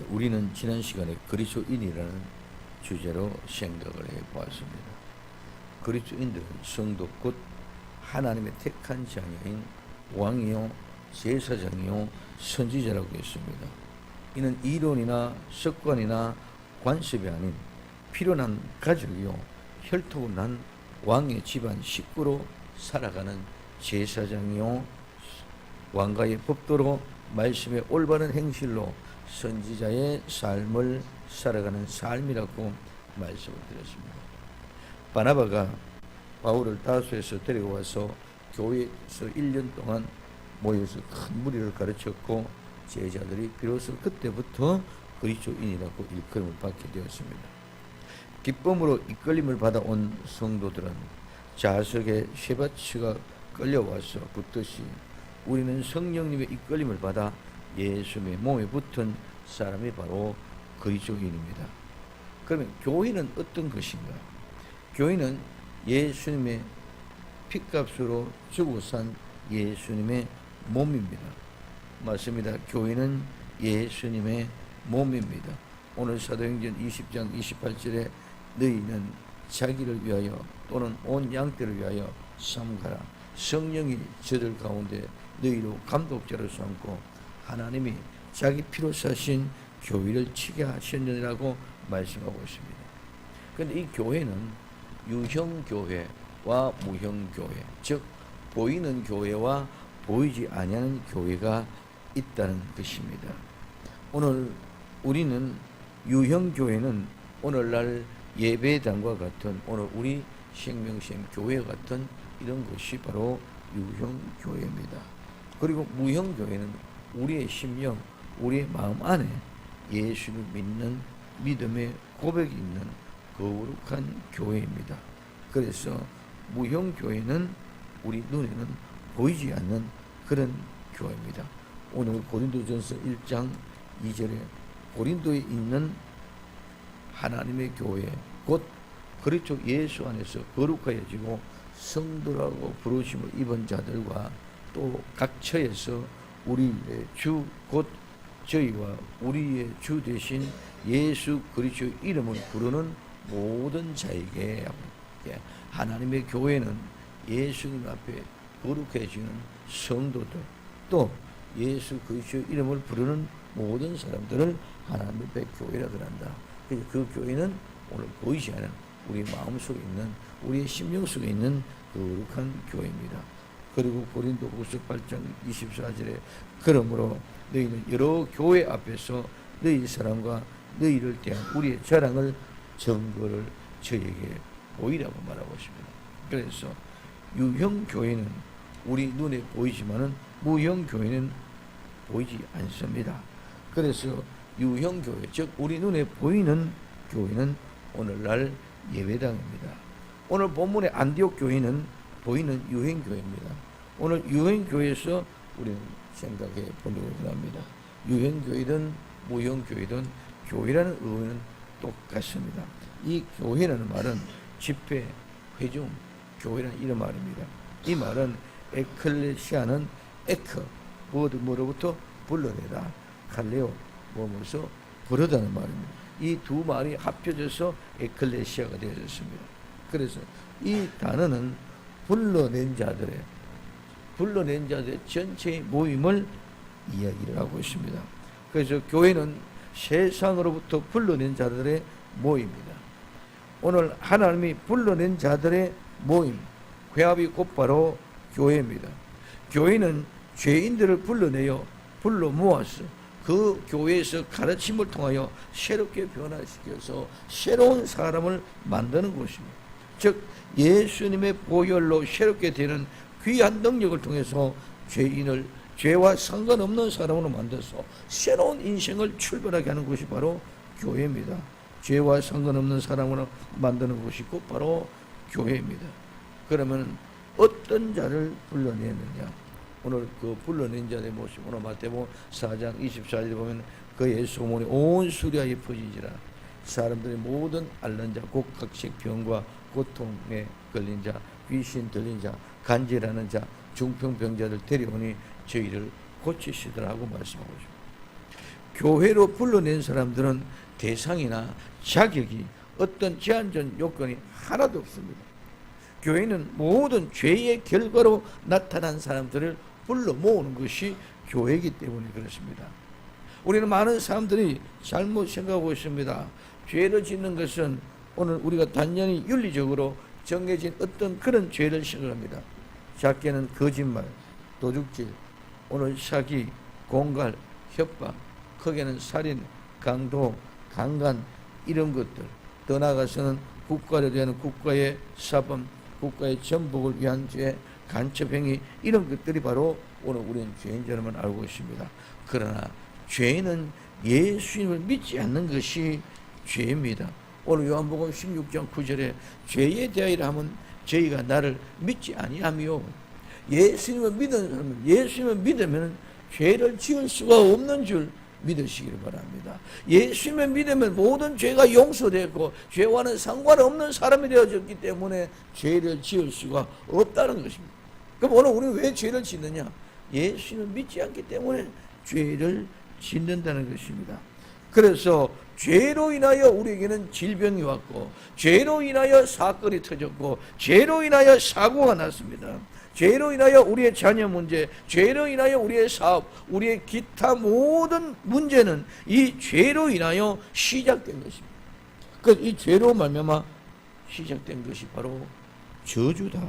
우리는 지난 시간에 그리스도인이라는 주제로 생각을 해보았습니다. 그리스도인들은 성도 곧 하나님의 택한 자녀인 왕이요 제사장이요 선지자라고 했습니다. 이는 이론이나 습관이나 관습이 아닌 필요한 가족이요 혈통을 난 왕의 집안 식구로 살아가는 제사장이요 왕가의 법도로 말씀의 올바른 행실로 선지자의 삶을 살아가는 삶이라고 말씀을 드렸습니다. 바나바가 바울을 다소에서 데리고 와서 교회에서 1년 동안 모여서 큰 무리를 가르쳤고 제자들이 비로소 그때부터 그리스도인이라고 일컬음을 받게 되었습니다. 기쁨으로 이끌림을 받아온 성도들은 자석에 쇠받치가 끌려와서 붙듯이 우리는 성령님의 이끌림을 받아 예수님의 몸에 붙은 사람이 바로 그리스도인입니다. 그러면 교회는 어떤 것인가? 교회는 예수님의 핏값으로 주고 산 예수님의 몸입니다. 맞습니다. 교회는 예수님의 몸입니다. 오늘 사도행전 20장 28절에 너희는 자기를 위하여 또는 온 양떼를 위하여 삼가라. 성령이 저들 가운데 너희로 감독자로 삼고 하나님이 자기 피로 사신 교회를 치게 하셨느니라고 말씀하고 있습니다. 그런데 이 교회는 유형교회와 무형교회, 즉 보이는 교회와 보이지 아니하는 교회가 있다는 것입니다. 오늘 우리는 유형교회는 오늘날 예배당과 같은 오늘 우리 생명샘 교회 같은 이런 것이 바로 유형교회입니다. 그리고 무형교회는 우리의 심령, 우리의 마음 안에 예수를 믿는 믿음의 고백이 있는 거룩한 교회입니다. 그래서 무형교회는 우리 눈에는 보이지 않는 그런 교회입니다. 오늘 고린도전서 1장 2절에 고린도에 있는 하나님의 교회 곧 그리스도 예수 안에서 거룩하여지고 성도라고 부르심을 입은 자들과 또 각 처에서 우리의 주 곧 저희와 우리의 주 대신 예수 그리스도의 이름을 부르는 모든 자에게 하나님의 교회는 예수님 앞에 거룩해지는 성도들 또 예수 그리스도의 이름을 부르는 모든 사람들을 하나님의 교회라 그런다. 그 교회는 오늘 보이지 않는 우리 마음속에 있는 우리의 심령 속에 있는 거룩한 교회입니다. 그리고 고린도후서 8장 24절에 그러므로 너희는 여러 교회 앞에서 너희 사랑과 너희를 대한 우리의 자랑을 증거를 저에게 보이라고 말하고 있습니다. 그래서 유형교회는 우리 눈에 보이지만은 무형교회는 보이지 않습니다. 그래서 유형교회 즉 우리 눈에 보이는 교회는 오늘날 예배당입니다. 오늘 본문의 안디옥 교회는 보이는 유형교회입니다. 오늘 유형교회에서 우리는 생각해 보려고 합니다. 유형교회든 무형교회든 교회라는 의미는 똑같습니다. 이 교회라는 말은 집회, 회중, 교회라는 이런 말입니다. 이 말은 에클레시아는 에크, 뭐로부터 불러내다, 칼레오, 뭐면서 부르다는 말입니다. 이 두 말이 합쳐져서 에클레시아가 되어졌습니다. 그래서 이 단어는 불러낸 자들의 전체의 모임을 이야기를 하고 있습니다. 그래서 교회는 세상으로부터 불러낸 자들의 모임입니다. 오늘 하나님이 불러낸 자들의 모임, 회합이 곧바로 교회입니다. 교회는 죄인들을 불러내어 불러 모아서 그 교회에서 가르침을 통하여 새롭게 변화시켜서 새로운 사람을 만드는 곳입니다. 즉 예수님의 보혈로 새롭게 되는 귀한 능력을 통해서 죄인을 죄와 상관없는 사람으로 만들어서 새로운 인생을 출발하게 하는 것이 바로 교회입니다. 죄와 상관없는 사람으로 만드는 것이 곧 바로 교회입니다. 그러면 어떤 자를 불러내느냐? 오늘 그 불러낸 자의 모습, 오늘 마태복음 4장 24절에 보면 그의 소문이 온 수리아에 퍼지지라. 사람들의 모든 앓는 자, 곧 각색 병과 고통에 걸린 자, 귀신 들린 자, 간질하는 자, 중풍병자들 데려오니 저희를 고치시더라고 말씀하고 있습니다. 교회로 불러낸 사람들은 대상이나 자격이 어떤 제한적 요건이 하나도 없습니다. 교회는 모든 죄의 결과로 나타난 사람들을 불러 모으는 것이 교회이기 때문에 그렇습니다. 우리는 많은 사람들이 잘못 생각하고 있습니다. 죄를 짓는 것은 오늘 우리가 단연히 윤리적으로 정해진 어떤 그런 죄를 생각합니다. 작게는 거짓말, 도둑질, 오늘 사기, 공갈, 협박, 크게는 살인, 강도, 강간 이런 것들, 더 나아가서는 국가를 위한 국가의 사범, 국가의 전복을 위한 죄, 간첩행위 이런 것들이 바로 오늘 우리는 죄인 줄 알고 있습니다. 그러나 죄는 예수님을 믿지 않는 것이 죄입니다. 오늘 요한복음 16장 9절에 죄에 대하여 하면 저희가 나를 믿지 아니하며 예수님을 믿는 사람은 예수님을 믿으면 죄를 지을 수가 없는 줄 믿으시기를 바랍니다. 예수님을 믿으면 모든 죄가 용서되고 죄와는 상관없는 사람이 되어졌기 때문에 죄를 지을 수가 없다는 것입니다. 그럼 오늘 우리는 왜 죄를 짓느냐? 예수님을 믿지 않기 때문에 죄를 짓는다는 것입니다. 그래서 죄로 인하여 우리에게는 질병이 왔고 죄로 인하여 사건이 터졌고 죄로 인하여 사고가 났습니다. 죄로 인하여 우리의 자녀 문제, 죄로 인하여 우리의 사업, 우리의 기타 모든 문제는 이 죄로 인하여 시작된 것입니다. 그래서 이 죄로 말미암아 시작된 것이 바로 저주다.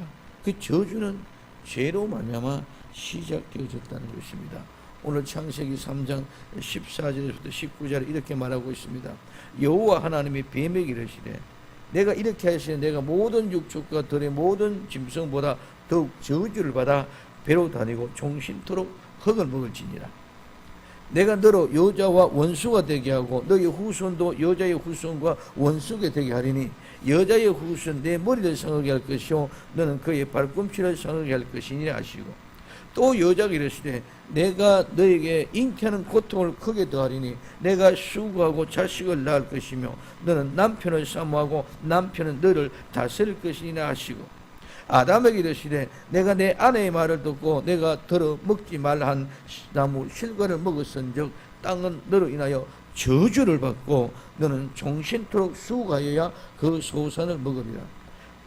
그 저주는 죄로 말미암아 시작되어졌다는 것입니다. 오늘 창세기 3장 14절에서부터 19절에 이렇게 말하고 있습니다. 여호와 하나님이 뱀에게 이르시되 내가 이렇게 하시니 내가 모든 육축과 들의 모든 짐승보다 더욱 저주를 받아 배로 다니고 종신토록 흙을 먹을지니라. 내가 너로 여자와 원수가 되게 하고 너의 후손도 여자의 후손과 원수가 되게 하리니 여자의 후손 내 머리를 상하게 할 것이요 너는 그의 발꿈치를 상하게 할 것이니라 하시고 또 여자가 이르시되 내가 너에게 잉태하는 고통을 크게 더하리니 내가 수고하고 자식을 낳을 것이며 너는 남편을 사모하고 남편은 너를 다스릴 것이니라 하시고 아담에게 이르시되 내가 내 아내의 말을 듣고 내가 들어 먹지 말한 나무 실과를 먹었은즉 땅은 너로 인하여 저주를 받고 너는 종신토록 수고하여야 그 소산을 먹으리라.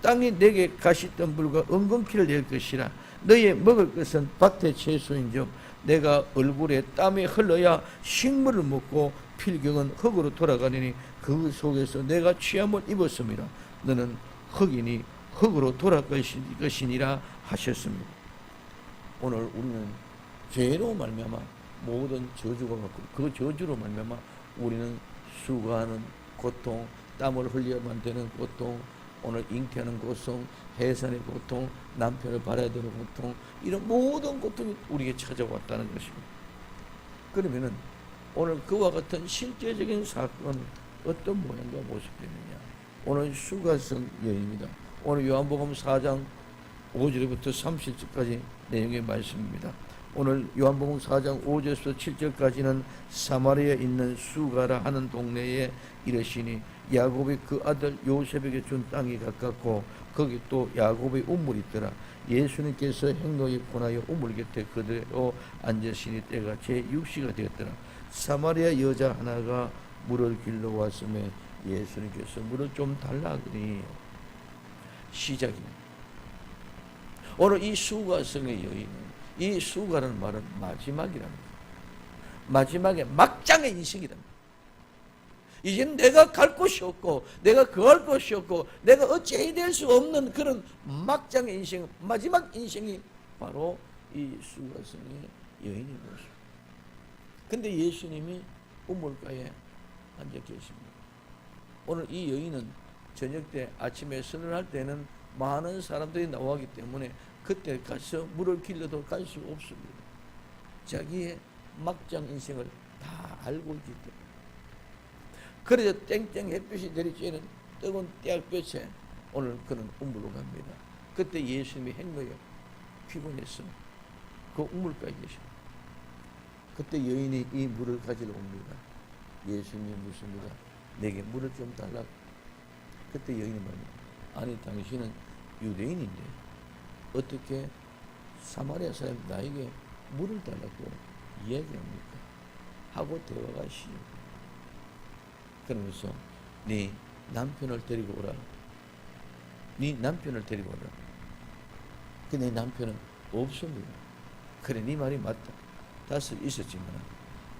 땅이 내게 가시덤불과 은근키를 낼 것이라. 너의 먹을 것은 밭의 채소인즉 내가 얼굴에 땀이 흘러야 식물을 먹고 필경은 흙으로 돌아가리니 그 속에서 내가 취함을 입었습니다. 너는 흙이니 흙으로 돌아갈 것이니라 하셨습니다. 오늘 우리는 죄로 말미암아 모든 저주가 왔고 그 저주로 말미암아 우리는 수고하는 고통, 땀을 흘려야만 되는 고통, 오늘 잉태하는 고통, 해산의 고통, 남편을 바라야 되는 고통, 이런 모든 고통이 우리에게 찾아왔다는 것입니다. 그러면은 오늘 그와 같은 실제적인 사건은 어떤 모양과 모습이느냐? 오늘 수가성 여인입니다. 오늘 요한복음 4장 5절부터 30절까지 내용의 말씀입니다. 오늘 요한복음 4장 5절에서 7절까지는 사마리아에 있는 수가라 하는 동네에 이르시니 야곱이 그 아들 요셉에게 준 땅이 가깝고 거기 또 야곱의 우물이 있더라. 예수님께서 행로에 권하여 우물 곁에 그대로 앉으시니 때가 제6시가 되었더라. 사마리아 여자 하나가 물을 길러 왔음에 예수님께서 물을 좀 달라 하더니 시작입니다. 오늘 이 수가성의 여인은 이 수가라는 말은 마지막이랍니다. 마지막에 막장의 인생이랍니다. 이제는 내가 갈 곳이 없고 내가 거할 곳이 없고 내가 어찌해야 될 수 없는 그런 막장의 인생, 마지막 인생이 바로 이 수가성의 여인인 것입니다. 근데 예수님이 우물가에 앉아 계십니다. 오늘 이 여인은 저녁 때 아침에 선언할 때는 많은 사람들이 나오기 때문에 그때 가서 물을 길러도 갈 수 없습니다. 자기의 막장 인생을 다 알고 있기 때문에. 그래서 땡땡 햇빛이 내리쬐는 뜨거운 떼약볕에 오늘 그는 우물로 갑니다. 그때 예수님이 행로에 피곤했어. 그 우물가에 계십니다. 그때 여인이 이 물을 가지러 옵니다. 예수님이 묻습니다. 내게 물을 좀 달라고. 그때 여인이 말합니다. 아니 당신은 유대인인데 어떻게 사마리아 사람 나에게 물을 달라고 이야기합니까? 하고 들어가가 시죠. 그러면서 네 남편을 데리고 오라. 네 남편을 데리고 오라. 근데 남편은 없습니다. 그래 네 말이 맞다. 다섯 있었지만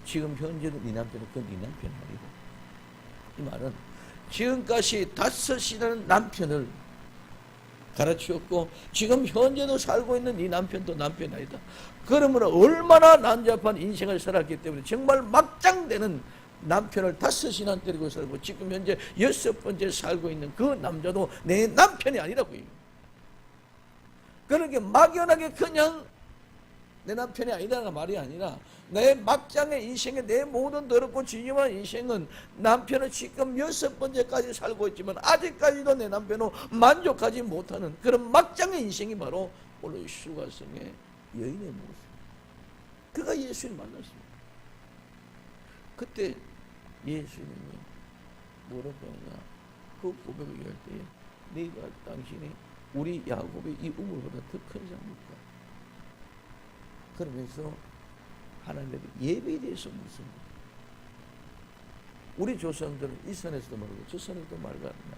지금 현재는 네 남편은 그건 네 남편 아니고, 이 말은 지금까지 다섯이라는 남편을 갈아치웠고 지금 현재도 살고 있는 네 남편도 남편 아니다. 그러므로 얼마나 난잡한 인생을 살았기 때문에 정말 막장되는 남편을 다섯이나 데리고 살고 지금 현재 6번째 살고 있는 그 남자도 내 남편이 아니라고요. 그러니까 막연하게 그냥 내 남편이 아니다가 말이 아니라 내 막장의 인생에 내 모든 더럽고 지저분한 인생은 남편은 지금 6번째까지 살고 있지만 아직까지도 내 남편은 만족하지 못하는 그런 막장의 인생이 바로 오늘 수가성의 여인의 모습. 그가 예수님 만났습니다. 그때 예수님이 뭐라고 하냐, 그 고백을 할 때에 네가 당신이 우리 야곱의 이 우물보다 더 큰 자입니까? 그러면서 하나님의 예배에 대해서 묻습니다. 우리 조상들은 이 산에서도 말고 저 산에도 말고 하느냐.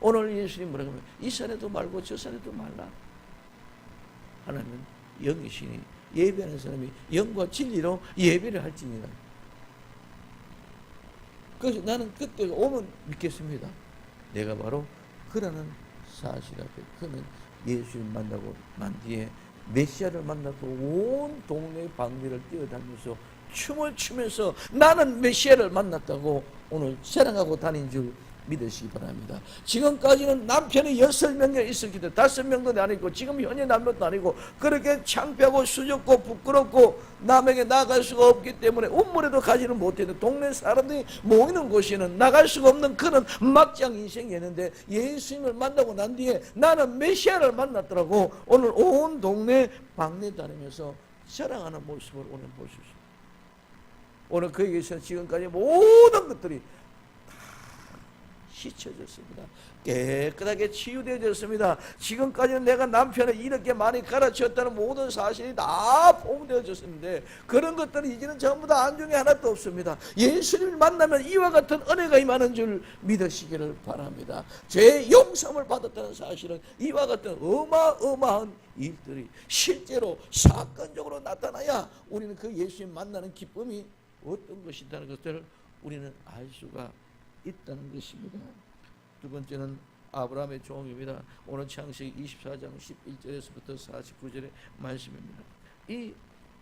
오늘 예수님 뭐라고 하면 이 산에도 말고 저 산에도 말라. 하나님은 영이시니 예배하는 사람이 영과 진리로 예배를 할지니라. 그래서 나는 그때 오면 믿겠습니다. 내가 바로 그라는 사실 앞에 그는 예수님 만나고 난 뒤에 메시아를 만나고 온 동네 방배를 뛰어다니면서 춤을 추면서 나는 메시아를 만났다고 오늘 자랑하고 다닌 줄 믿으시기 바랍니다. 지금까지는 남편이 6명이 있었기 때문에 5명도 아니고 지금 현재 남편도 아니고 그렇게 창피하고 수줍고 부끄럽고 남에게 나갈 수가 없기 때문에 운물에도 가지는 못했는데 동네 사람들이 모이는 곳에는 나갈 수가 없는 그런 막장 인생이었는데 예수님을 만나고 난 뒤에 나는 메시아를 만났더라고. 오늘 온 동네 방내 다니면서 자랑하는 모습을 오늘 볼 수 있습니다. 오늘 그에게서 지금까지 모든 것들이 씻혀졌습니다. 깨끗하게 치유되어졌습니다. 지금까지는 내가 남편을 이렇게 많이 갈아치웠다는 모든 사실이 다 포함되어졌는데 그런 것들은 이제는 전부 다 안중에 하나도 없습니다. 예수님을 만나면 이와 같은 은혜가 임하는 줄 믿으시기를 바랍니다. 죄 용서를 받았다는 사실은 이와 같은 어마어마한 일들이 실제로 사건적으로 나타나야 우리는 그 예수님 만나는 기쁨이 어떤 것이라는 것들을 우리는 알 수가 있다는 것입니다. 두 번째는 아브라함의 종입니다. 오늘 창세기 24장 11절에서부터 49절의 말씀입니다. 이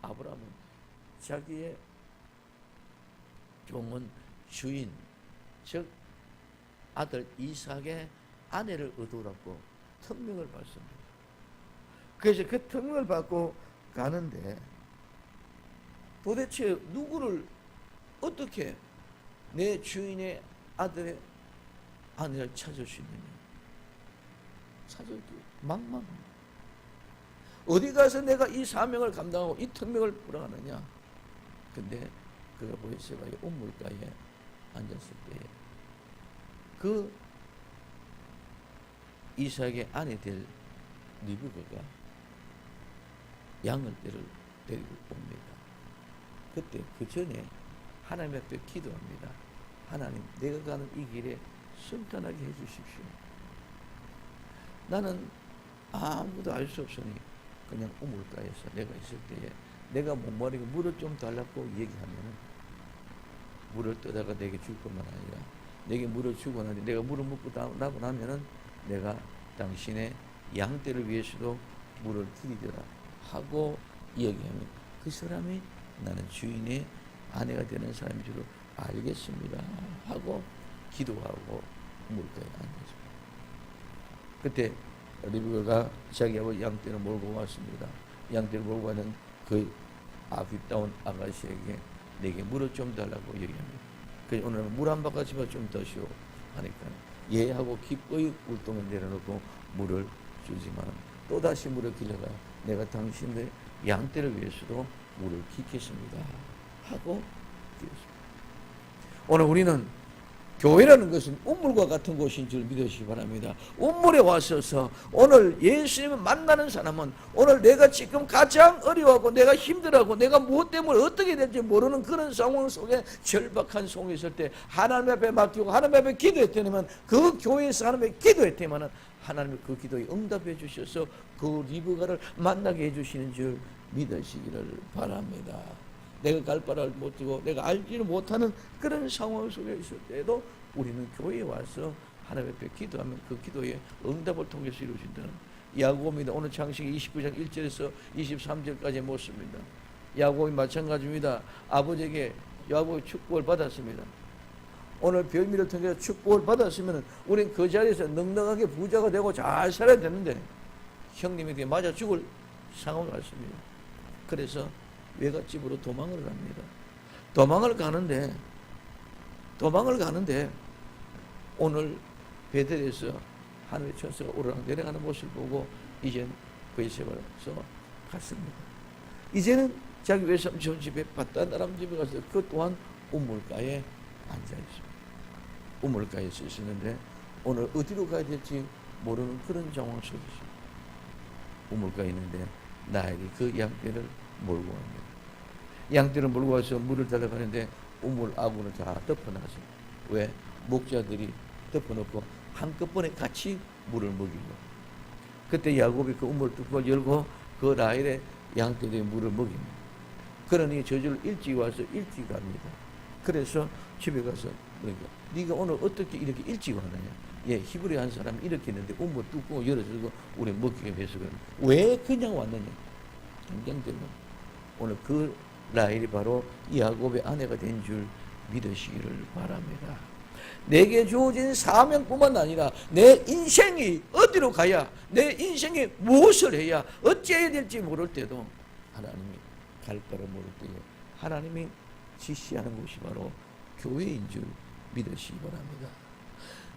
아브라함은 자기의 종은 주인 즉 아들 이삭의 아내를 얻으라고 특명을 받습니다. 그래서 그 특명을 받고 가는데 도대체 누구를 어떻게 내 주인의 아들의 아내를 찾을 수 있느냐. 찾을 게 막막합니다. 어디 가서 내가 이 사명을 감당하고 이 특명을 풀어가느냐. 근데 그가 보이세바의 우물가에 앉았을 때에 그 이삭의 아내 될 리브가가 양을 데리고 옵니다. 그때 그 전에 하나님 앞에 기도합니다. 하나님, 내가 가는 이 길에 순탄하게 해주십시오. 나는 아무도 알 수 없으니 그냥 우물가에서 내가 있을 때에 내가 목마르고 물을 좀 달라고 얘기하면 물을 떠다가 내게 줄 것만 아니라 내게 물을 주고 나니 내가 물을 먹고 나고 나면은 내가 당신의 양떼를 위해서도 물을 드리더라 하고 이야기하면 그 사람이 나는 주인의 아내가 되는 사람인 줄 알겠습니다 하고 기도하고 물가에 앉았습니다. 그때 리브가가 자기 아버지 양떼를 몰고 왔습니다. 양떼를 몰고 가는 그 아귀다운 아가씨에게 내게 물을 좀 달라고 얘기합니다. 그래서 오늘 물 한 바가지만 좀 더 쉬어 하니까 예 하고 기꺼이 울동을 내려놓고 물을 주지만 또다시 물을 길러가 내가 당신의 양떼를 위해서도 물을 깃겠습니다 하고 기도했습니다. 오늘 우리는 교회라는 것은 우물과 같은 곳인 줄 믿으시기 바랍니다. 우물에 와서서 오늘 예수님을 만나는 사람은 오늘 내가 지금 가장 어려워하고 내가 힘들어하고 내가 무엇 때문에 어떻게 될지 모르는 그런 상황 속에 절박한 속에 있을 때 하나님 앞에 맡기고 하나님 앞에 기도했더니만 그 교회에서 하나님 앞에 기도했더니만 하나님이 그 기도에 응답해 주셔서 그 리브가를 만나게 해주시는 줄 믿으시기를 바랍니다. 내가 갈 바를 못 두고 내가 알지를 못하는 그런 상황 속에 있을 때도 우리는 교회에 와서 하나님 앞에 기도하면 그 기도에 응답을 통해서 이루어진다는 야고보입니다. 오늘 창세기 29장 1절에서 23절까지의 모습입니다. 야고보이 마찬가지입니다. 아버지에게 야고보의 축복을 받았습니다. 오늘 별미를 통해서 축복을 받았으면 우리는 그 자리에서 넉넉하게 부자가 되고 잘 살아야 되는데 형님에게 맞아 죽을 상황을 왔습니다. 그래서 외갓집으로 도망을 갑니다. 도망을 가는데 오늘 베델에서 하늘의 천사가 오르락 내려가는 모습을 보고 이제는 베세바에서 갔습니다. 이제는 자기 외삼촌 집에 밧다나람 집에 가서 그 또한 우물가에 앉아 있습니다. 우물가에 서 있었는데 오늘 어디로 가야 될지 모르는 그런 상황 속에 있습니다. 우물가에 있는데 나에게 그 양떼를 몰고 갑니다. 양떼를 몰고 와서 물을 달라가는데 우물 아구는 다 덮어놨어요. 왜? 목자들이 덮어놓고 한꺼번에 같이 물을 먹이고 그때 야곱이 그 우물 뚜껑을 열고 그 라헬의 양떼들의 물을 먹입니다. 그러니 저절로 일찍 와서 일찍 갑니다. 그래서 집에 가서 그러니까 네가 오늘 어떻게 이렇게 일찍 왔느냐? 예, 히브리 한 사람이 이렇게 했는데 우물 뚜껑을 열어주고 우리 먹기가 해서 왜 그냥 왔느냐? 당장대로 오늘 그 라헬이 바로 야곱의 아내가 된 줄 믿으시기를 바랍니다. 내게 주어진 사명뿐만 아니라 내 인생이 어디로 가야 내 인생이 무엇을 해야 어찌해야 될지 모를 때도 하나님이 갈 바를 모를 때에 하나님이 지시하는 곳이 바로 교회인 줄 믿으시기 바랍니다.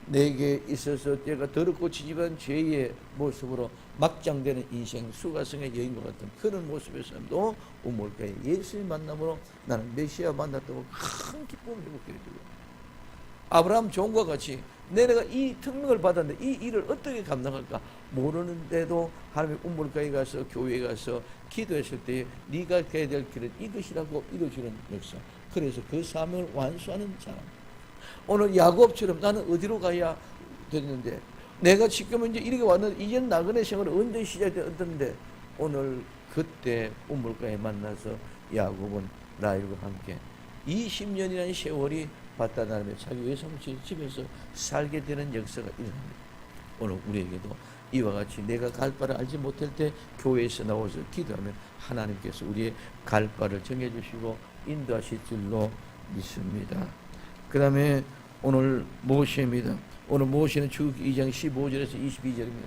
내게 있어서 때가 더럽고 지지한 죄의 모습으로 막장되는 인생 수가성의 여인과 같은 그런 모습에서도 우물가에 예수의 만남으로 나는 메시아 만났다고 큰 기쁨을 회복하게 되고 아브라함 종과 같이 내가 이 특명을 받았는데 이 일을 어떻게 감당할까 모르는데도 하나님의 우물가에 가서 교회에 가서 기도했을 때 네가 가야 될 길은 이것이라고 이루어지는 역사. 그래서 그 사명을 완수하는 사람. 오늘 야곱처럼 나는 어디로 가야 되는데 내가 지금 이제 이렇게 왔는데 이제 나그네 생활을 언제 시작되었는데 오늘 그때 우물가에 만나서 야곱은 라헬과 함께 20년이라는 세월이 밧다나람에 자기 외삼촌 집에서 살게 되는 역사가 일어납니다. 오늘 우리에게도 이와 같이 내가 갈 바를 알지 못할 때 교회에서 나와서 기도하면 하나님께서 우리의 갈 바를 정해주시고 인도하실 줄로 믿습니다. 그 다음에 오늘 모세입니다. 오늘 모세는 출애굽기 2장 15절에서 22절입니다.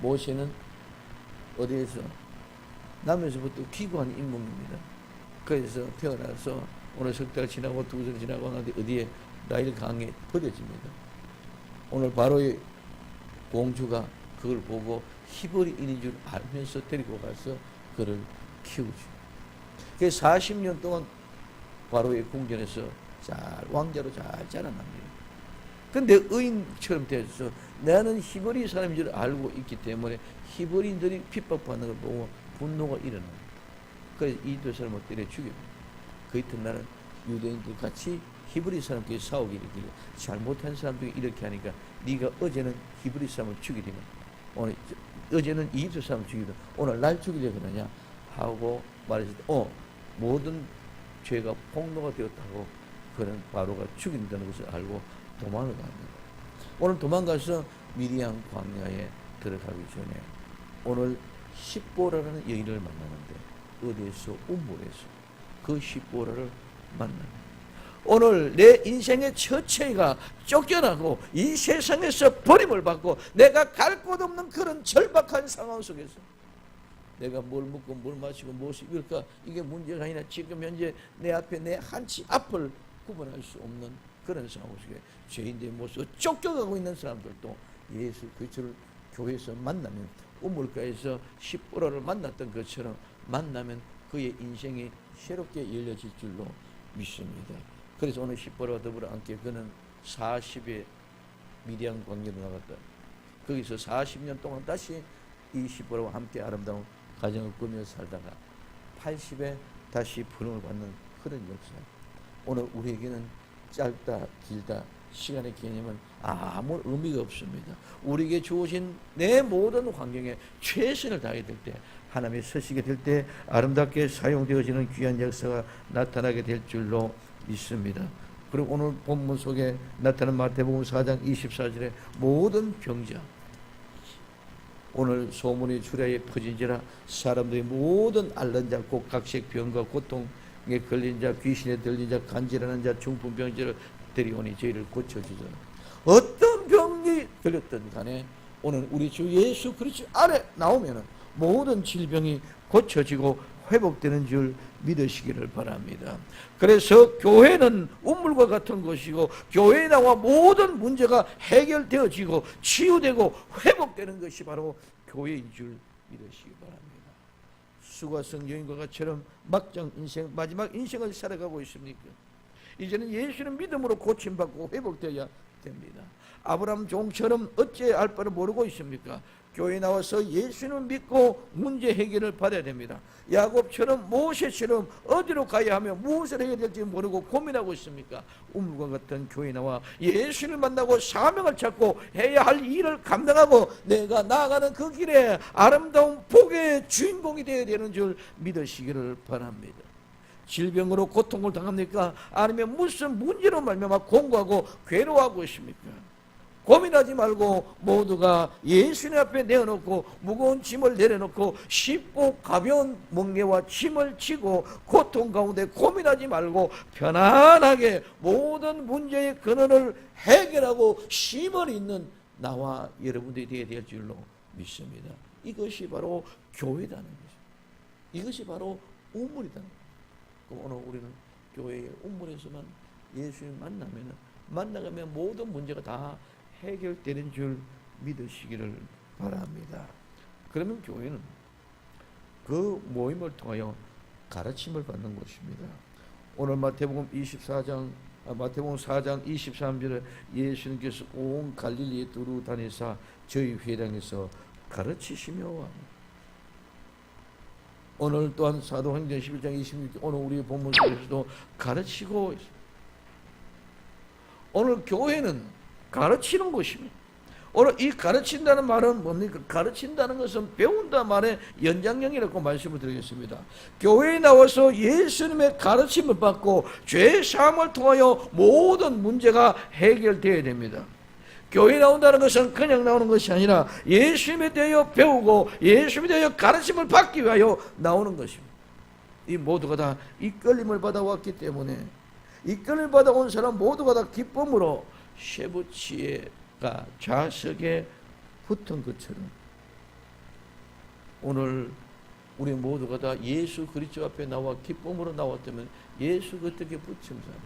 모세는 어디에서? 남에서부터 기구한 인물입니다. 그래서 태어나서 오늘 석 달 지나고 두 달 지나고 하는데 어디에? 나일 강에 버려집니다. 오늘 바로의 공주가 그걸 보고 히브리인인 줄 알면서 데리고 가서 그를 키우죠. 그래서 40년 동안 바로의 궁전에서 잘 왕자로 잘 자라납니다. 근데 의인처럼 되어서 나는 히브리 사람인 줄 알고 있기 때문에 히브리인들이 핍박받는 걸 보고 분노가 일어납니다. 그래서 이 두 사람을 때려 죽입니다. 그 이튿날은 유대인들 같이 히브리 사람끼리 싸우기 이르기를 잘못한 사람들이 이렇게 하니까 네가 어제는 히브리 사람을 죽이려면 오늘 어제는 이집트 사람을 죽이려 오늘 날 죽이려고 그러냐 하고 말했을 때 모든 죄가 폭로가 되었다고 그는 바로가 죽인다는 것을 알고 도망을 갑니다. 오늘 도망가서 미리암 광야에 들어가기 전에 오늘 십보라라는 여인을 만나는데 어디에서? 우물에서 그 십보라를 만납니다. 오늘 내 인생의 처체가 쫓겨나고 이 세상에서 버림을 받고 내가 갈 곳 없는 그런 절박한 상황 속에서 내가 뭘 먹고 뭘 마시고 무엇이 입을까 이게 문제가 아니라 지금 현재 내 앞에 내 한치 앞을 구분할 수 없는 그런 상황 속에 죄인들의 모습을 쫓겨가고 있는 사람들도 예수 그리스도를 교회에서 만나면 우물가에서 십보라를 만났던 것처럼 만나면 그의 인생이 새롭게 열려질 줄로 믿습니다. 그래서 오늘 십보라와 더불어 함께 그는 40에 미디안 광야로 나갔다. 거기서 40년 동안 다시 이 시부라와 함께 아름다운 가정을 꾸며 살다가 80에 다시 부름을 받는 그런 역사. 오늘 우리에게는 짧다 길다 시간의 개념은 아무 의미가 없습니다. 우리에게 주어진 내 모든 환경에 최선을 다하게 될 때, 하나님의 서시게 될 때 아름답게 사용되어지는 귀한 역사가 나타나게 될 줄로 믿습니다. 그리고 오늘 본문 속에 나타난 마태복음 4장 24절에 모든 병자, 오늘 소문이 주야에 퍼진지라 사람들이 모든 앓는 자, 곧 각색 병과 고통에 걸린 자, 귀신에 들린 자, 간질하는 자, 중풍병자를 데려오니 저희를 고쳐주더라. 어떤 병이 들렸든 간에 오늘 우리 주 예수 그리스도 안에 나오면은 모든 질병이 고쳐지고 회복되는 줄 믿으시기를 바랍니다. 그래서 교회는 우물과 같은 것이고, 교회에 나와 모든 문제가 해결되어지고 치유되고 회복되는 것이 바로 교회인 줄 믿으시기 바랍니다. 수가성 여인과 같이처럼 막장 인생, 마지막 인생을 살아가고 있습니까? 이제는 예수는 믿음으로 고침받고 회복되어야 됩니다. 아브라함 종처럼 어찌 알 바를 모르고 있습니까? 교회에 나와서 예수를 믿고 문제 해결을 받아야 됩니다. 야곱처럼 모세처럼 어디로 가야 하며 무엇을 해야 될지 모르고 고민하고 있습니까? 우물과 같은 교회에 나와 예수를 만나고 사명을 찾고 해야 할 일을 감당하고 내가 나아가는 그 길에 아름다운 복의 주인공이 되어야 되는 줄 믿으시기를 바랍니다. 질병으로 고통을 당합니까? 아니면 무슨 문제로 말미암아 공고하고 괴로워하고 있습니까? 고민하지 말고 모두가 예수님 앞에 내어놓고 무거운 짐을 내려놓고 쉽고 가벼운 멍에와 짐을 지고 고통 가운데 고민하지 말고 편안하게 모든 문제의 근원을 해결하고 힘을 있는 나와 여러분들이 되어야 될 줄로 믿습니다. 이것이 바로 교회라는 것입니다. 이것이 바로 우물이라는 것입니다. 오늘 우리는 교회의 우물에서만 예수님 만나가면 모든 문제가 다 해결되는 줄 믿으시기를 바랍니다. 그러면 교회는 그 모임을 통하여 가르침을 받는 것입니다. 오늘 마태복음 4장 23절에 예수님께서 온 갈릴리에 두루 다니사 저희 회당에서 가르치시며, 오늘 또한 사도행전 11장 26절 오늘 우리 본문 속에서도 가르치고 있습니다. 오늘 교회는 가르치는 것입니다. 오늘 이 가르친다는 말은 뭡니까? 가르친다는 것은 배운다 말의 연장형이라고 말씀을 드리겠습니다. 교회에 나와서 예수님의 가르침을 받고 죄 사함을 통하여 모든 문제가 해결되어야 됩니다. 교회에 나온다는 것은 그냥 나오는 것이 아니라 예수님에 대하여 배우고 예수님에 대하여 가르침을 받기 위하여 나오는 것입니다. 이 모두가 다 이끌림을 받아왔기 때문에, 이끌림을 받아온 사람 모두가 다 기쁨으로 쇠붙이가 좌석에 붙은 것처럼 오늘 우리 모두가 다 예수 그리스도 앞에 나와 기쁨으로 나왔다면 예수 어떻게 붙임사는,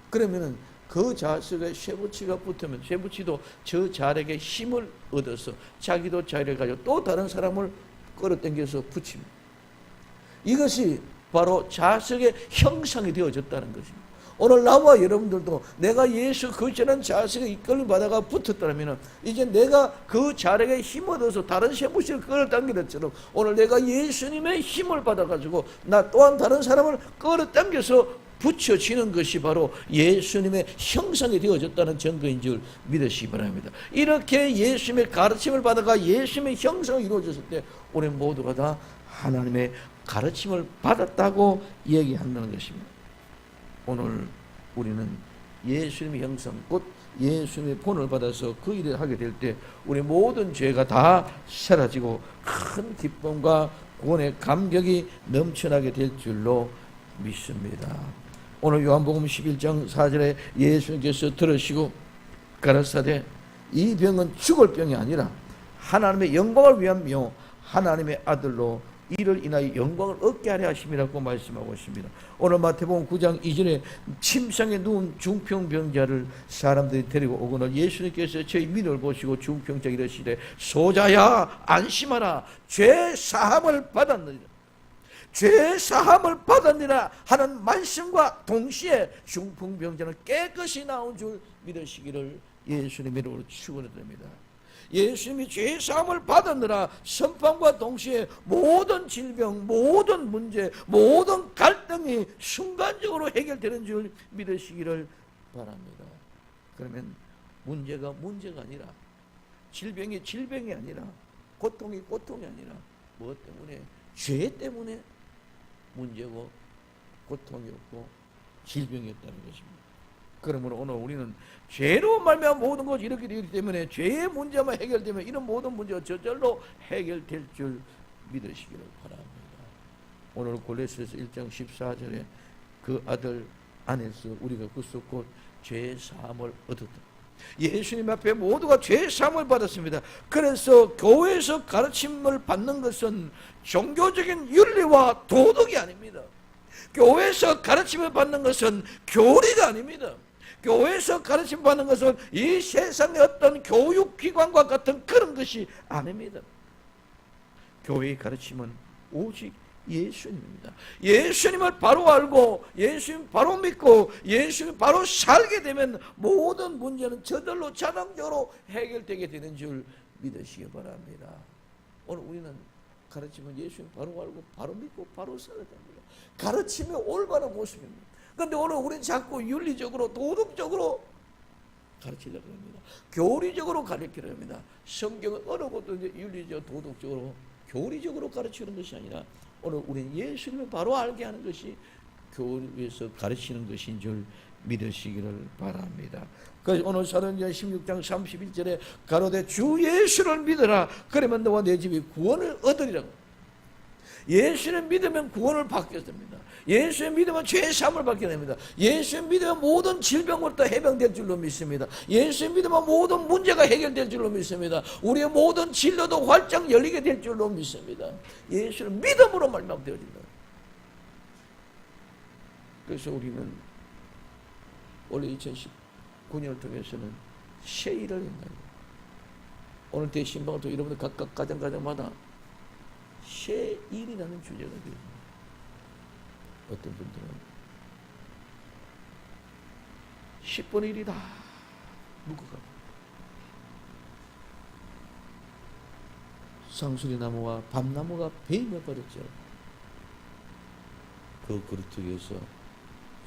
그러면은 그 좌석에 쇠붙이가 붙으면 쇠붙이도 저 자락에 힘을 얻어서 자기도 자리를 가지고 또 다른 사람을 끌어당겨서 붙입니다. 이것이 바로 좌석의 형상이 되어졌다는 것입니다. 오늘 나와 여러분들도 내가 예수 그리스도라는 자석에 이끌림 받아가 붙었다면 이제 내가 그 자락에 힘을 얻어서 다른 쇠붙이를 끌어당기는 것처럼 오늘 내가 예수님의 힘을 받아가지고 나 또한 다른 사람을 끌어당겨서 붙여지는 것이 바로 예수님의 형상이 되어졌다는 증거인 줄 믿으시기 바랍니다. 이렇게 예수님의 가르침을 받아가 예수님의 형상이 이루어졌을 때 우리 모두가 다 하나님의 가르침을 받았다고 얘기한다는 것입니다. 오늘 우리는 예수님의 형상, 곧 예수님의 본을 받아서 그 일을 하게 될 때 우리 모든 죄가 다 사라지고 큰 기쁨과 구원의 감격이 넘쳐나게 될 줄로 믿습니다. 오늘 요한복음 11장 4절에 예수님께서 들으시고 가라사대 이 병은 죽을 병이 아니라 하나님의 영광을 위한 명, 하나님의 아들로 이를 인하여 영광을 얻게 하려 하심이라고 말씀하고 있습니다. 오늘 마태복음 9장 2절에 침상에 누운 중풍병자를 사람들이 데리고 오거늘 예수님께서 저희 민을 보시고 중풍자 이르시되 소자야 안심하라 죄 사함을 받았느니라. 죄 사함을 받았느라 하는 말씀과 동시에 중풍병자는 깨끗이 나온 줄 믿으시기를 예수님의 이름으로 축원드립니다. 예수님이 죄 사함을 받았느라 선포함과 동시에 모든 질병, 모든 문제, 모든 갈등이 순간적으로 해결되는 줄 믿으시기를 바랍니다. 그러면 문제가 아니라, 질병이 질병이 아니라, 고통이 고통이 아니라, 무엇 때문에? 죄 때문에 문제고 고통이 없고 질병이 없다는 것입니다. 그러므로 오늘 우리는 죄로 말미암아 모든 것이 이렇게 되기 때문에 죄의 문제만 해결되면 이런 모든 문제가 저절로 해결될 줄 믿으시기를 바랍니다. 오늘 골로새서 1장 14절에 그 아들 안에서 우리가 구속 곧 죄 사함을 얻었다. 예수님 앞에 모두가 죄 사함을 받았습니다. 그래서 교회에서 가르침을 받는 것은 종교적인 윤리와 도덕이 아닙니다. 교회에서 가르침을 받는 것은 교리가 아닙니다. 교회에서 가르침 받는 것은 이 세상의 어떤 교육기관과 같은 그런 것이 아닙니다. 교회의 가르침은 오직 예수님입니다. 예수님을 바로 알고 예수님 바로 믿고 예수님 바로 살게 되면 모든 문제는 저절로 자동적으로 해결되게 되는 줄 믿으시기 바랍니다. 오늘 우리는 가르침은 예수님 바로 알고 바로 믿고 바로 살아야 됩니다. 가르침의 올바른 모습입니다. 그런데 오늘 우리는 자꾸 윤리적으로 도덕적으로 가르치려고 합니다. 교리적으로 가르치려고 합니다. 성경은 어느 것도 윤리적 도덕적으로 교리적으로 가르치는 것이 아니라 오늘 우리는 예수님을 바로 알게 하는 것이 교회에서 가르치는 것인 줄 믿으시기를 바랍니다. 그래서 오늘 사도행전 16장 31절에 가로되 주 예수를 믿으라 그러면 너와 내 집이 구원을 얻으리라고. 예수를 믿으면 구원을 받게 됩니다. 예수를 믿으면 죄 사함을 받게 됩니다. 예수를 믿으면 모든 질병부터 해방될 줄로 믿습니다. 예수를 믿으면 모든 문제가 해결될 줄로 믿습니다. 우리의 모든 진로도 활짝 열리게 될 줄로 믿습니다. 예수를 믿음으로 말미암아진다. 그래서 우리는 원래 2019년을 통해서는 새 일을 했나요? 오늘 대신방을 통해 여러분들 각각 가정마다 새 일이라는 주제가 되어있습니다. 어떤 분들은 10분의 1이 다 묶어가고 상수리나무와 밤나무가 베이며 버렸죠. 그 그릇 위에서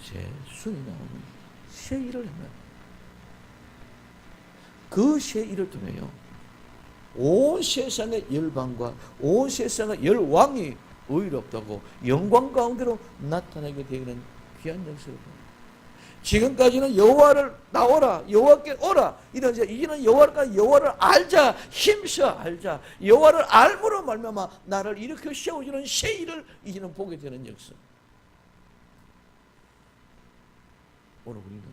새 순이 나오는 새 일을 했나요? 그 새 일을 통해요 온 세상의 열방과 온 세상의 열왕이 의롭다고 영광 가운데로 나타나게 되는 귀한 역사를 봅니다. 지금까지는 여호와를 나오라, 여호와께 오라 이제는 여호와를 알자, 힘써 알자, 여호와를 알므로 말미암아 나를 일으켜 세워주는 새 일을 이제는 보게 되는 역사. 오늘 우리는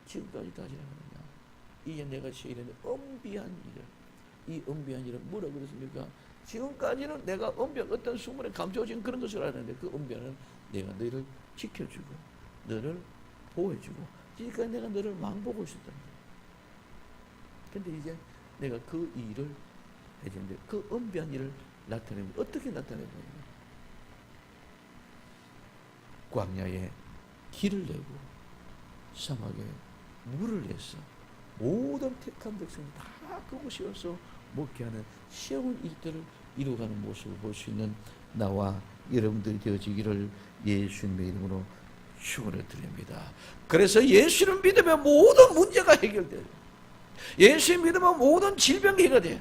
지금까지 다 지나가느냐, 이제 내가 새 일은 엄비한 일을, 이 엄비한 일은 뭐라 그랬습니까? 지금까지는 내가 어떤 수문에 감춰진 그런 것을 알았는데 그 엄비한은 내가 너희를 지켜주고 너를 보호해주고 지금까지 내가 너를 망보고 있었단 말이야. 근데 이제 내가 그 일을 해주는데 그 엄비한 일을 나타내면 어떻게 나타내는 거예요? 광야에 길을 내고 사막에 물을 내서 모든 택한 백성이 다 그곳에 와서 먹게 하는 세운 일들을 이루어가는 모습을 볼 수 있는 나와 여러분들이 되어지기를 예수님의 이름으로 축원을 드립니다. 그래서 예수를 믿으면 모든 문제가 해결돼요. 예수를 믿으면 모든 질병이 해결돼요.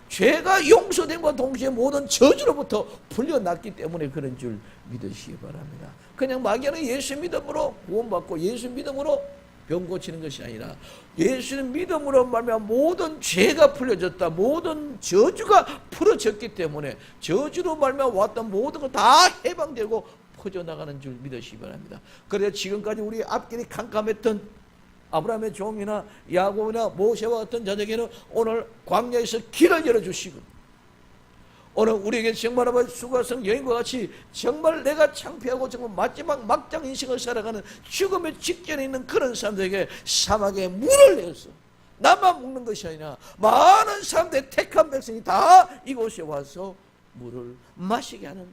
죄가 용서됨과 동시에 모든 저주로부터 풀려났기 때문에 그런 줄 믿으시기 바랍니다. 그냥 막연히 예수 믿음으로 구원받고 예수 믿음으로 병 고치는 것이 아니라 예수는 믿음으로 말미암아 모든 죄가 풀려졌다. 모든 저주가 풀어졌기 때문에 저주로 말미암아 왔던 모든 것 다 해방되고 퍼져나가는 줄 믿으시기 바랍니다. 그래서 지금까지 우리 앞길이 캄캄했던 아브라함의 종이나 야곱이나 모세와 같은 자들에게는 오늘 광야에서 길을 열어주시고 오늘 우리에게 정말 수고성 여인과 같이 정말 내가 창피하고 정말 마지막 막장 인생을 살아가는 죽음의 직전에 있는 그런 사람들에게 사막에 물을 내서 나만 먹는 것이 아니라 많은 사람들의 택한 백성이 다 이곳에 와서 물을 마시게 하는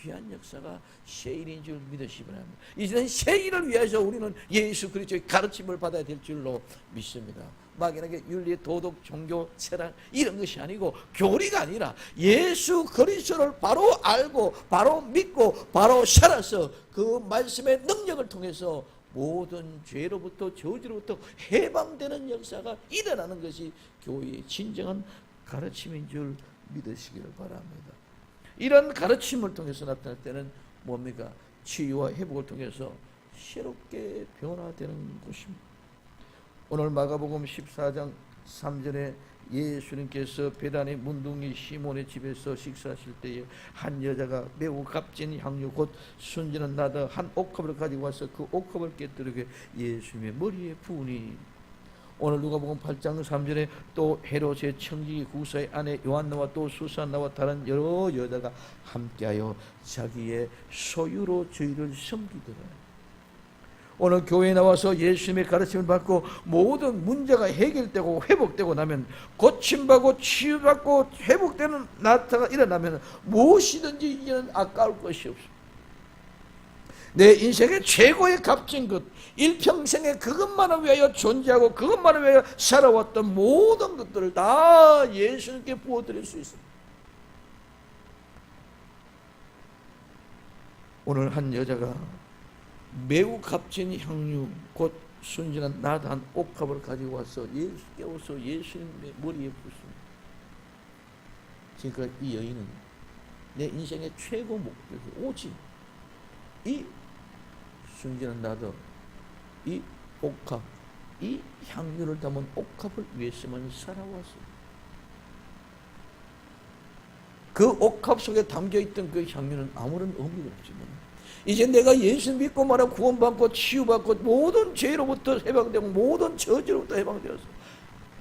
귀한 역사가 새 일인 줄 믿으시기 바랍니다. 이제는 새 일을 위해서 우리는 예수 그리스도의 가르침을 받아야 될 줄로 믿습니다. 막연하게 윤리, 도덕, 종교, 철학 이런 것이 아니고 교리가 아니라 예수 그리스도를 바로 알고 바로 믿고 바로 살아서 그 말씀의 능력을 통해서 모든 죄로부터 저주로부터 해방되는 역사가 일어나는 것이 교회의 진정한 가르침인 줄 믿으시기를 바랍니다. 이런 가르침을 통해서 나타날 때는 뭡니까? 치유와 회복을 통해서 새롭게 변화되는 것입니다. 오늘 마가복음 14장 3절에 예수님께서 베다니 문둥이 시몬의 집에서 식사하실 때에 한 여자가 매우 값진 향유 곧 순진한 나더 한 옥합을 가지고 와서 그 옥합을 깨뜨리게 예수님의 머리에 부으니, 오늘 누가복음 8장 3절에 또 헤롯의 청지기 구사의 아내 요한나와 또 수산나와 다른 여러 여자가 함께하여 자기의 소유로 저희를 섬기더라. 오늘 교회에 나와서 예수님의 가르침을 받고 모든 문제가 해결되고 회복되고 나면, 고침받고 치유받고 회복되는 나타가 일어나면 무엇이든지 이제는 아까울 것이 없습니다. 내 인생의 최고의 값진 것, 일평생에 그것만을 위하여 존재하고 그것만을 위하여 살아왔던 모든 것들을 다 예수님께 부어드릴 수 있습니다. 오늘 한 여자가 매우 값진 향유 곧 순진한 나드 한 옥합을 가지고 와서 예수께 오서 예수님의 머리에 붓습니다. 그러니까 이 여인은 내 인생의 최고 목적이 오직 이 순진한 나드, 이 옥합, 이 향유를 담은 옥합을 위해서만 살아왔습니다. 그 옥합 속에 담겨있던 그 향유는 아무런 의미가 없지만 이제 내가 예수 믿고 말하고 구원받고 치유받고 모든 죄로부터 해방되고 모든 저주로부터 해방되어서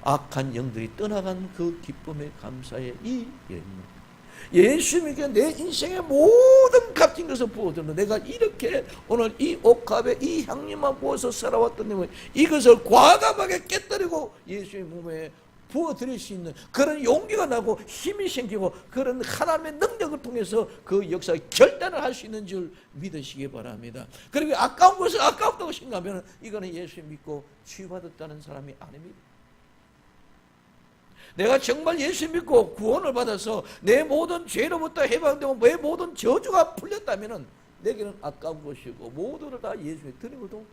악한 영들이 떠나간 그 기쁨의 감사의 이 여인은 예수님께 내 인생의 모든 값진 것을 부어주는, 내가 이렇게 오늘 이 옥합에 이 향유만 부어서 살아왔던 데 이것을 과감하게 깨뜨리고 예수의 몸에 부어드릴 수 있는 그런 용기가 나고 힘이 생기고 그런 하나님의 능력을 통해서 그 역사의 결단을 할 수 있는 줄 믿으시기 바랍니다. 그리고 아까운 것을 아깝다고 생각하면 이거는 예수 믿고 치유받았다는 사람이 아닙니다. 내가 정말 예수 믿고 구원을 받아서 내 모든 죄로부터 해방되고 내 모든 저주가 풀렸다면 내게는 아까운 것이고 모두를 다 예수에 드리고도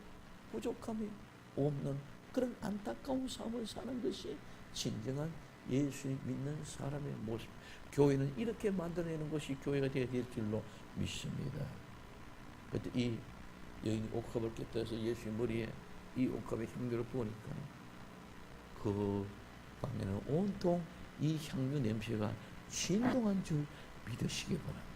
부족함이 없는 그런 안타까운 삶을 사는 것이 진정한 예수 믿는 사람의 모습. 교회는 이렇게 만들어내는 것이 교회가 되어야 될 줄로 믿습니다. 그때 이 여인이 옥합을 깨뜨려서 예수의 머리에 이 옥합의 향유를 부으니까 그 방에는 온통 이 향유 냄새가 진동한 줄 믿으시기 바랍니다.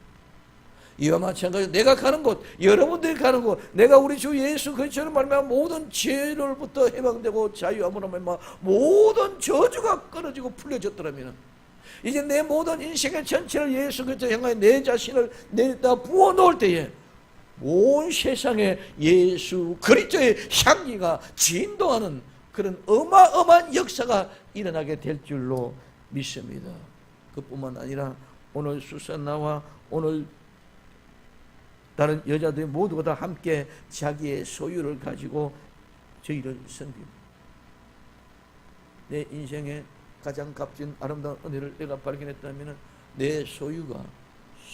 이와 마찬가지로 내가 가는 곳, 여러분들이 가는 곳, 내가 우리 주 예수 그리스도로 말미암아 모든 죄로부터 해방되고 자유함으로 말미암아 모든 저주가 끊어지고 풀려졌더라면 이제 내 모든 인생의 전체를 예수 그리스도 향하여 내 자신을 내다 부어놓을 때에 온 세상에 예수 그리스도의 향기가 진동하는 그런 어마어마한 역사가 일어나게 될 줄로 믿습니다. 그뿐만 아니라 오늘 수산나와 오늘 다른 여자들이 모두가 다 함께 자기의 소유를 가지고 저희를 섬깁니다. 내 인생의 가장 값진 아름다운 은혜를 내가 발견했다면 내 소유가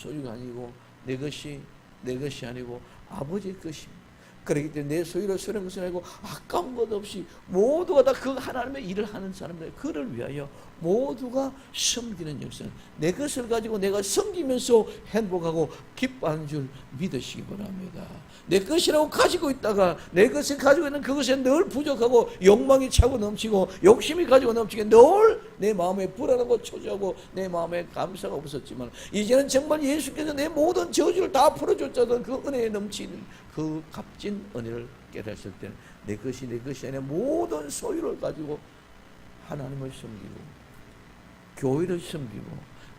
아니고 내 것이 아니고 아버지의 것입니다. 그렇기 때문에 내 소유를 쓰는 것은 아니고 아까운 것 없이 모두가 다 그 하나님의 일을 하는 사람들, 그를 위하여 모두가 섬기는 역사는 내 것을 가지고 내가 섬기면서 행복하고 기뻐하는 줄 믿으시기 바랍니다. 내 것이라고 가지고 있다가 내 것을 가지고 있는 그것에 늘 부족하고 욕망이 차고 넘치고 욕심이 가지고 넘치게 늘 내 마음에 불안하고 초조하고 내 마음에 감사가 없었지만 이제는 정말 예수께서 내 모든 저주를 다 풀어줬다던 그 은혜에 넘치는 그 값진 은혜를 깨달았을 때는 내 것이 아니라 모든 소유를 가지고 하나님을 섬기고 교회를 섬기고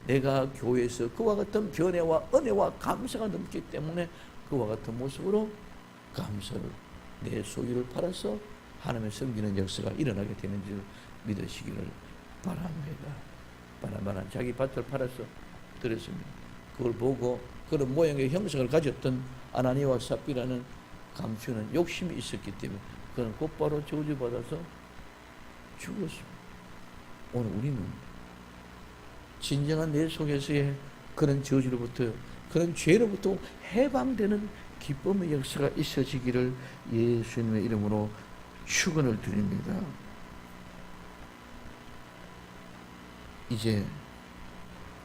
내가 교회에서 그와 같은 변화와 은혜와 감사가 넘기 때문에 그와 같은 모습으로 감사를 내 소유를 팔아서 하나님을 섬기는 역사가 일어나게 되는 줄 믿으시기를 바랍니다. 바라바라 자기 밭을 팔아서 드렸습니다. 그걸 보고 그런 모양의 형상을 가졌던 아나니아와 삽비라는 감추는 욕심이 있었기 때문에 그는 곧바로 저주받아서 죽었습니다. 오늘 우리는 진정한 내 속에서의 그런 저주로부터, 그런 죄로부터 해방되는 기쁨의 역사가 있어지기를 예수님의 이름으로 축원을 드립니다. 이제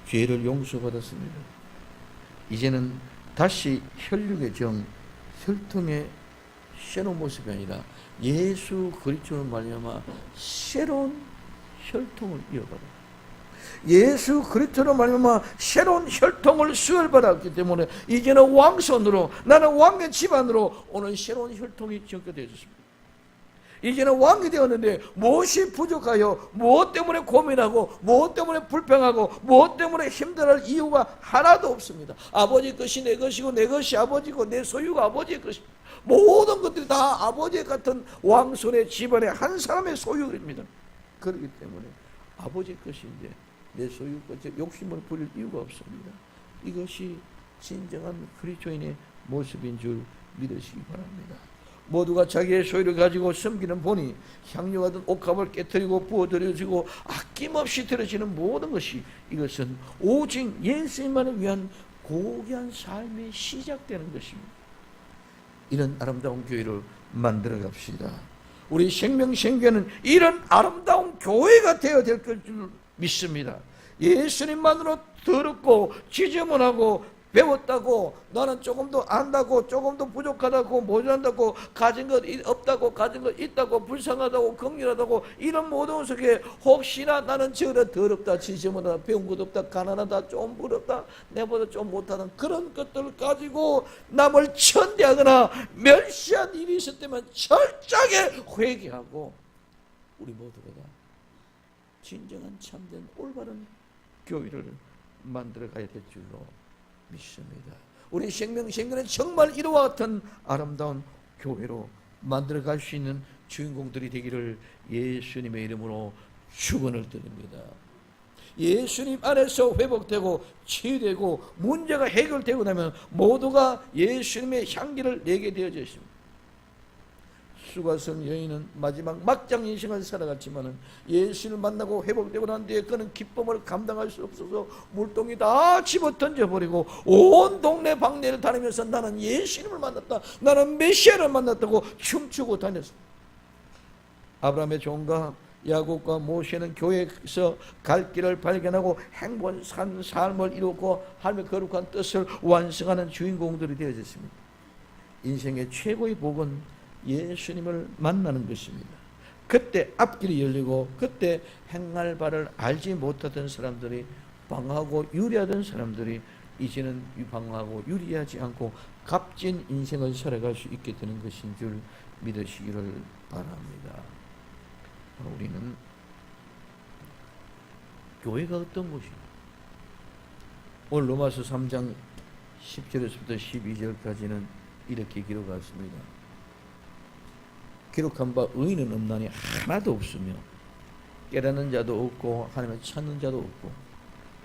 죄를 용서받았습니다. 이제는 다시 혈육의 정, 혈통의 새로운 모습이 아니라 예수 그리스도로 말미암아 새로운 혈통을 이어받아, 예수 그리스도로 말미암아 새로운 혈통을 수혈받았기 때문에 이제는 왕손으로, 나는 왕의 집안으로 오늘 새로운 혈통이 전개되어졌습니다. 이제는 왕이 되었는데 무엇이 부족하여, 무엇 때문에 고민하고, 무엇 때문에 불평하고, 무엇 때문에 힘들어할 이유가 하나도 없습니다. 아버지 것이 내 것이고, 내 것이 아버지고, 내 소유가 아버지의 것입니다. 모든 것들이 다 아버지 같은 왕손의 집안의 한 사람의 소유입니다. 그렇기 때문에 아버지 것인데 내 소유 것에 욕심을 부릴 이유가 없습니다. 이것이 진정한 그리스도인의 모습인 줄 믿으시기 바랍니다. 모두가 자기의 소유를 가지고 섬기는 보니 향유하던 옥합을 깨뜨리고 부어들여지고 아낌없이 들어지는 모든 것이, 이것은 오직 예수님만을 위한 고귀한 삶이 시작되는 것입니다. 이런 아름다운 교회를 만들어 갑시다. 우리 생명생교회는 이런 아름다운 교회가 되어야 될 줄 믿습니다. 예수님만으로 더럽고 지저분하고 배웠다고, 나는 조금 더 안다고, 조금 더 부족하다고, 모자란다고, 가진 것 없다고, 가진 것 있다고, 불쌍하다고, 긍휼하다고, 이런 모든 속에 혹시나 나는 저래 더럽다, 지저분하다, 배운 것 없다, 가난하다, 좀 부럽다, 내보다 좀 못하는 그런 것들을 가지고 남을 천대하거나 멸시한 일이 있었다면 철저하게 회개하고 우리 모두가 다 진정한 참된 올바른 교회를 만들어 가야 될 줄로 믿습니다. 우리 생명생명은 정말 이와 같은 아름다운 교회로 만들어 갈 수 있는 주인공들이 되기를 예수님의 이름으로 축원을 드립니다. 예수님 안에서 회복되고 치유되고 문제가 해결되고 나면 모두가 예수님의 향기를 내게 되어져 있습니다. 수가성 여인은 마지막 막장 인생을 살아갔지만은 예수를 만나고 회복되고 난 뒤에 그는 기쁨을 감당할 수 없어서 물동이 다 집어 던져버리고 온 동네 방네를 다니면서 나는 예수님을 만났다, 나는 메시아를 만났다고 춤추고 다녔습니다. 아브라함의 종과 야곱과 모세는 교회에서 갈 길을 발견하고 행복한 삶을 이루고 하나님의 거룩한 뜻을 완성하는 주인공들이 되어졌습니다. 인생의 최고의 복은 예수님을 만나는 것입니다. 그때 앞길이 열리고 그때 행할 바를 알지 못하던 사람들이, 방황하고 유리하던 사람들이 이제는 방황하고 유리하지 않고 값진 인생을 살아갈 수 있게 되는 것인 줄 믿으시기를 바랍니다. 우리는 교회가 어떤 곳이냐? 오늘 로마서 3장 10절에서부터 12절까지는 이렇게 기록하였습니다. 기록한 바 의인은 없나니 하나도 없으며 깨닫는 자도 없고 하나님을 찾는 자도 없고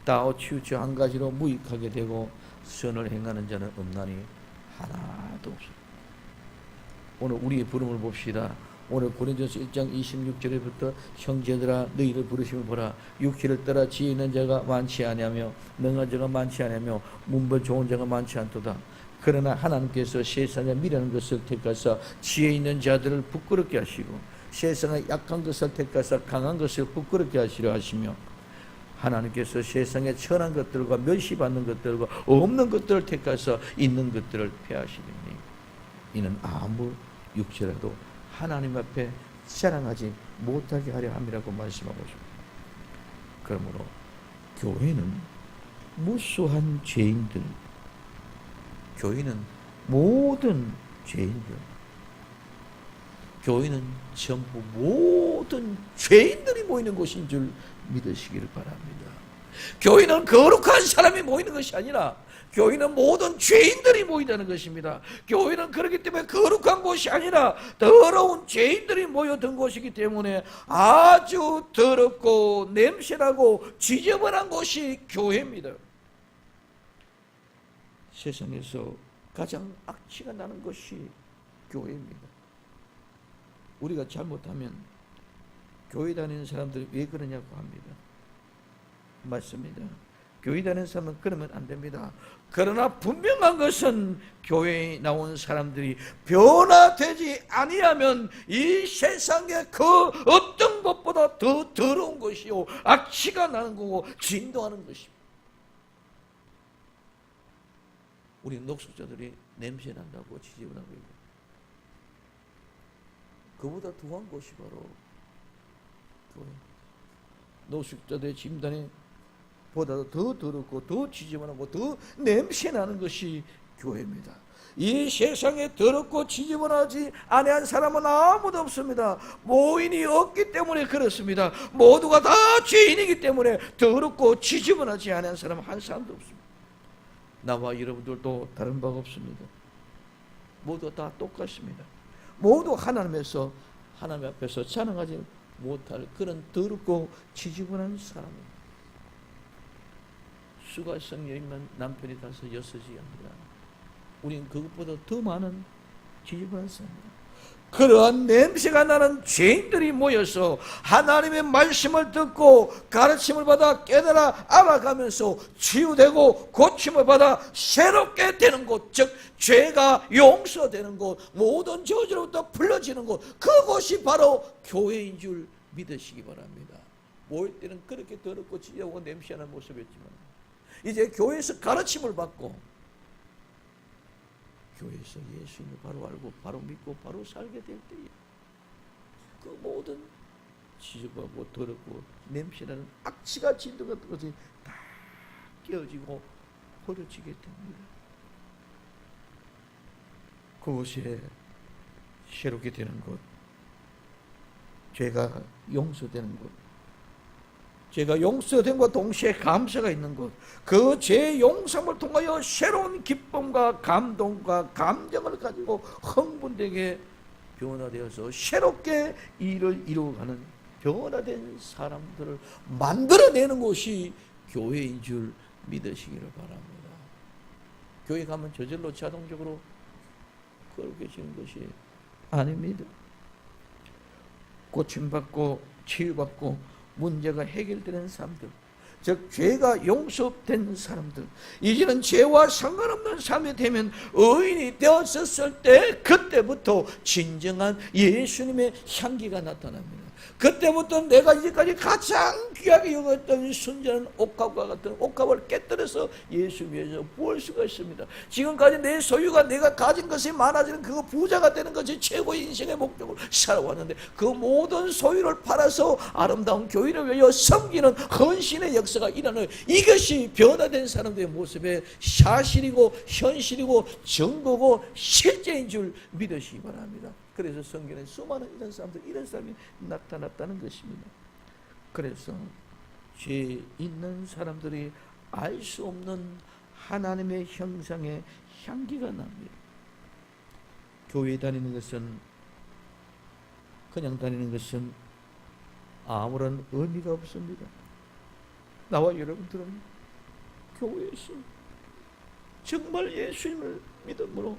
다 치우쳐 한 가지로 무익하게 되고 선을 행하는 자는 없나니 하나도 없습니다. 오늘 우리의 부름을 봅시다. 오늘 고린도서 1장 26절에부터 형제들아 너희를 부르심을 보라. 육체를 따라 지혜 있는 자가 많지 아니하며 능한 자가 많지 아니하며 문벌 좋은 자가 많지 않도다. 그러나 하나님께서 세상에 미련한 것을 택하사 지혜 있는 자들을 부끄럽게 하시고 세상에 약한 것을 택하사 강한 것을 부끄럽게 하시려 하시며 하나님께서 세상에 천한 것들과 멸시받는 것들과 없는 것들을 택하사 있는 것들을 폐하시리니 이는 아무 육체라도 하나님 앞에 자랑하지 못하게 하려 함이라고 말씀하고 있습니다. 그러므로 교회는 무수한 죄인들, 교회는 모든 죄인들, 교회는 전부 모든 죄인들이 모이는 곳인 줄 믿으시기를 바랍니다. 교회는 거룩한 사람이 모이는 것이 아니라 교회는 모든 죄인들이 모이다는 것입니다. 교회는 그렇기 때문에 거룩한 곳이 아니라 더러운 죄인들이 모여든 곳이기 때문에 아주 더럽고 냄새나고 지저분한 곳이 교회입니다. 세상에서 가장 악취가 나는 것이 교회입니다. 우리가 잘못하면 교회 다니는 사람들이 왜 그러냐고 합니다. 맞습니다. 교회 다니는 사람은 그러면 안 됩니다. 그러나 분명한 것은 교회에 나온 사람들이 변화되지 아니하면 이 세상에 그 어떤 것보다 더 더러운 것이요 악취가 나는 거고 진동하는 것입니다. 우리 녹색자들이 냄새 난다고 지지분하고 있고, 그보다 더한 것이 바로 교회. 녹색자들의 짐단에 보다 더 더럽고 더 지저분하고 더 냄새나는 것이 교회입니다. 이 세상에 더럽고 지저분하지 아니한 사람은 아무도 없습니다. 모인이 없기 때문에 그렇습니다. 모두가 다 죄인이기 때문에 더럽고 지저분하지 아니한 사람은 한 사람도 없습니다. 나와 여러분들도 다른 바가 없습니다. 모두 다 똑같습니다. 모두 하나님 앞에서 자랑하지 못할 그런 더럽고 지저분한 사람입니다. 수가성 여인만 남편이 가서 여섯이 합니다. 우리는 그것보다 더 많은 지저분한 사람입니다. 그러한 냄새가 나는 죄인들이 모여서 하나님의 말씀을 듣고 가르침을 받아 깨달아 알아가면서 치유되고 고침을 받아 새롭게 되는 곳, 즉 죄가 용서되는 곳, 모든 저주로부터 풀어지는 곳, 그곳이 바로 교회인 줄 믿으시기 바랍니다. 모일 때는 그렇게 더럽고 지저분하고 냄새나는 모습이었지만 이제 교회에서 가르침을 받고 교회에서 예수님을 바로 알고 바로 믿고 바로 살게 될 때에 그 모든 지저분하고 더럽고 냄새나는 악취가 진동 같은 것이 다 깨어지고 버려지게 됩니다. 그곳에 새롭게 되는 것, 죄가 용서되는 것, 죄가 용서된 것과 동시에 감사가 있는 것, 그 죄 용서를 통하여 새로운 기쁨과 감동과 감정을 가지고 흥분되게 변화되어서 새롭게 일을 이루어가는 변화된 사람들을 만들어내는 것이 교회인 줄 믿으시기를 바랍니다. 교회 가면 저절로 자동적으로 그렇게 되는 것이 아닙니다. 고침받고 치유받고 문제가 해결되는 사람들, 즉 죄가 용서된 사람들, 이제는 죄와 상관없는 삶이 되면 의인이 되었을 때 그때부터 진정한 예수님의 향기가 나타납니다. 그때부터 내가 이제까지 가장 귀하게 여겼던 순전한 옥합과 같은 옥합을 깨뜨려서 예수 위에서 부을 수가 있습니다. 지금까지 내 소유가 내가 가진 것이 많아지는 그 부자가 되는 것이 최고의 인생의 목적으로 살아왔는데 그 모든 소유를 팔아서 아름다운 교회를 위하여 섬기는 헌신의 역사가 일어나는 이것이 변화된 사람들의 모습의 사실이고 현실이고 증거고 실제인 줄 믿으시기 바랍니다. 그래서 성경에 수많은 이런 사람들, 이런 사람이 나타났다는 것입니다. 그래서 죄 있는 사람들이 알 수 없는 하나님의 형상의 향기가 납니다. 교회 다니는 것은, 그냥 다니는 것은 아무런 의미가 없습니다. 나와 여러분들은 교회에서 정말 예수님을 믿음으로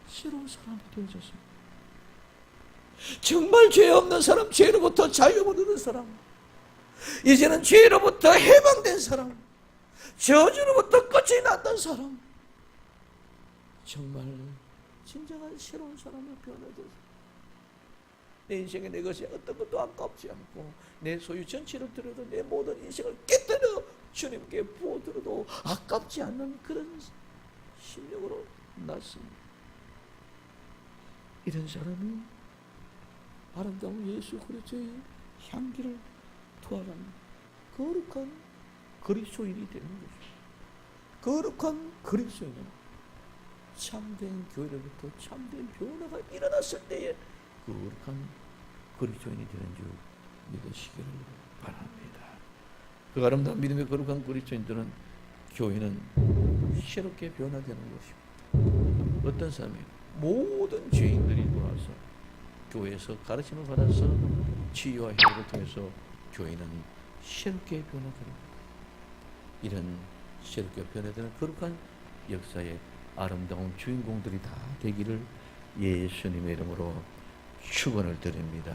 새로운 사람이 되어졌습니다. 정말 죄 없는 사람, 죄로부터 자유를 얻는 사람, 이제는 죄로부터 해방된 사람, 저주로부터 끝이 났던 사람, 정말 진정한 새로운 사람으로 변화돼서 내 인생에 내 것이 어떤 것도 아깝지 않고 내 소유 전체를 들어도 내 모든 인생을 깨뜨려 주님께 부어들어도 아깝지 않는 그런 심령으로 났습니다. 이런 사람이 아름다운 예수 그리스도의 향기를 투하는 거룩한 그리스도인이 되는 것입니다. 거룩한 그리스도인은 참된 교회로부터 참된 변화가 일어났을 때에 거룩한 그리스도인이 되는 줄 믿으시기를 바랍니다. 그 아름다운 믿음의 거룩한 그리스도인들은 교회는 새롭게 변화되는 것입니다. 어떤 사람이 모든 죄인들이 돌아와서 교회에서 가르침을 받아서 치유와 회복을 통해서 교회는 새롭게 변화되는, 이런 새롭게 변화되는 거룩한 역사의 아름다운 주인공들이 다 되기를 예수님의 이름으로 축원을 드립니다.